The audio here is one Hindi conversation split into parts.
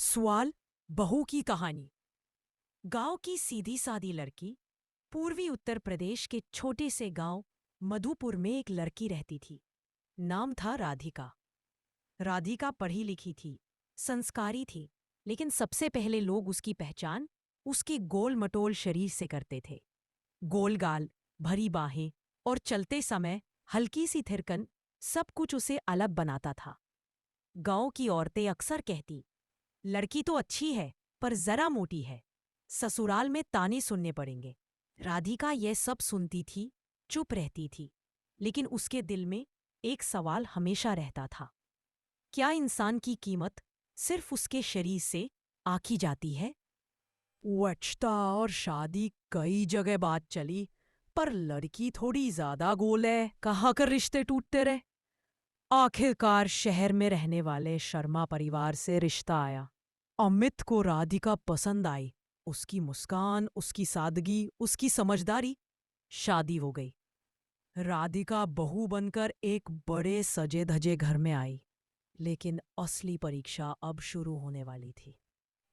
सवाल बहू की कहानी। गांव की सीधी सादी लड़की। पूर्वी उत्तर प्रदेश के छोटे से गांव मधुपुर में एक लड़की रहती थी। नाम था राधिका। राधिका पढ़ी लिखी थी, संस्कारी थी, लेकिन सबसे पहले लोग उसकी पहचान उसके गोल मटोल शरीर से करते थे। गोल गाल, भरी बाहें और चलते समय हल्की सी थिरकन, सब कुछ उसे अलग बनाता था। गांव की औरतें अक्सर कहती, लड़की तो अच्छी है पर जरा मोटी है, ससुराल में ताने सुनने पड़ेंगे। राधिका यह सब सुनती थी, चुप रहती थी, लेकिन उसके दिल में एक सवाल हमेशा रहता था। क्या इंसान की कीमत सिर्फ उसके शरीर से आंकी जाती है? वचता और शादी कई जगह बात चली, पर लड़की थोड़ी ज्यादा गोल है, कहाँ कर रिश्ते टूटते रहे। आखिरकार शहर में रहने वाले शर्मा परिवार से रिश्ता आया। अमित को राधिका पसंद आई। उसकी मुस्कान, उसकी सादगी, उसकी समझदारी। शादी हो गई। राधिका बहू बनकर एक बड़े सजे धजे घर में आई, लेकिन असली परीक्षा अब शुरू होने वाली थी।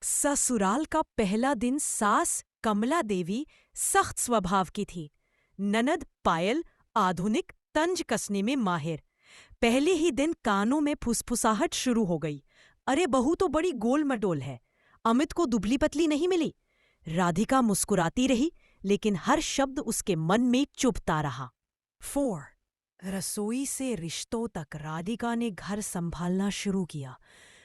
ससुराल का पहला दिन सास कमला देवी सख्त स्वभाव की थी। ननद पायल आधुनिक, तंज कसने में माहिर। पहले ही दिन कानों में फुसफुसाहट शुरू हो गई। अरे बहू तो बड़ी गोल मटोल है, अमित को दुबली पतली नहीं मिली। राधिका मुस्कुराती रही, लेकिन हर शब्द उसके मन में चुभता रहा। 4 रसोई से रिश्तों तक राधिका ने घर संभालना शुरू किया।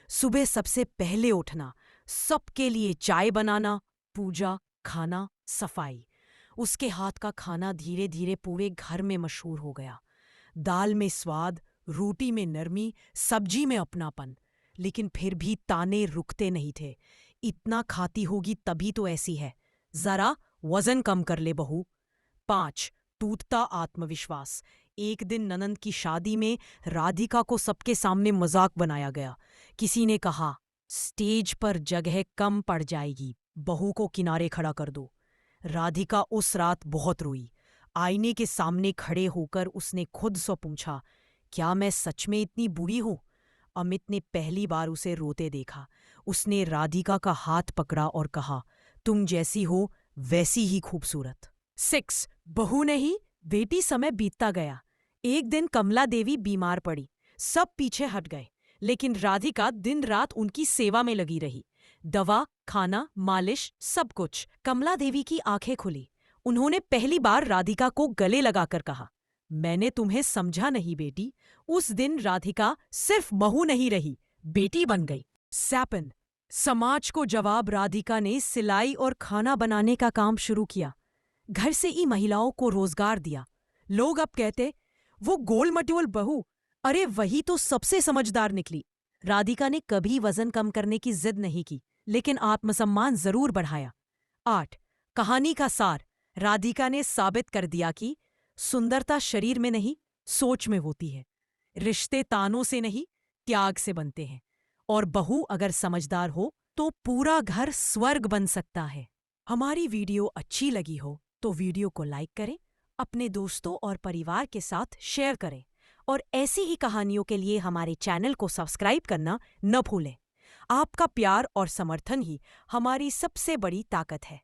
सुबह सबसे पहले उठना, सबके लिए चाय बनाना, पूजा, खाना, सफाई। उसके हाथ का खाना धीरे धीरे पूरे घर में मशहूर हो गया। दाल में स्वाद, रोटी में नरमी, सब्जी में अपनापन। लेकिन फिर भी ताने रुकते नहीं थे। इतना खाती होगी तभी तो ऐसी है, जरा वजन कम कर ले बहू। 5 टूटता आत्मविश्वास। एक दिन ननंद की शादी में राधिका को सबके सामने मजाक बनाया गया। किसी ने कहा, स्टेज पर जगह कम पड़ जाएगी, बहू को किनारे खड़ा कर दो। राधिका उस रात बहुत रोई। आईने के सामने खड़े होकर उसने खुद से पूछा, क्या मैं सच में इतनी बुरी हूं? अमित ने पहली बार उसे रोते देखा। उसने राधिका का हाथ पकड़ा और कहा, तुम जैसी हो वैसी ही खूबसूरत। 6 बहू नहीं बेटी। समय बीतता गया। एक दिन कमला देवी बीमार पड़ी। सब पीछे हट गए, लेकिन राधिका दिन रात उनकी सेवा में लगी रही। दवा, खाना, मालिश, सब कुछ। कमला देवी की आंखें खुली। उन्होंने पहली बार राधिका को गले लगाकर कहा, मैंने तुम्हें समझा नहीं बेटी। उस दिन राधिका सिर्फ बहू नहीं रही, बेटी बन गई। 7 समाज को जवाब। राधिका ने सिलाई और खाना बनाने का काम शुरू किया। घर से ही महिलाओं को रोजगार दिया। लोग अब कहते, वो गोल मटोल बहू, अरे वही तो सबसे समझदार निकली। राधिका ने कभी वजन कम करने की जिद नहीं की, लेकिन आत्मसम्मान जरूर बढ़ाया। 8 कहानी का सार। राधिका ने साबित कर दिया कि सुंदरता शरीर में नहीं, सोच में होती है। रिश्ते तानों से नहीं, त्याग से बनते हैं। और बहू अगर समझदार हो तो पूरा घर स्वर्ग बन सकता है। हमारी वीडियो अच्छी लगी हो तो वीडियो को लाइक करें, अपने दोस्तों और परिवार के साथ शेयर करें, और ऐसी ही कहानियों के लिए हमारे चैनल को सब्सक्राइब करना न भूलें। आपका प्यार और समर्थन ही हमारी सबसे बड़ी ताकत है।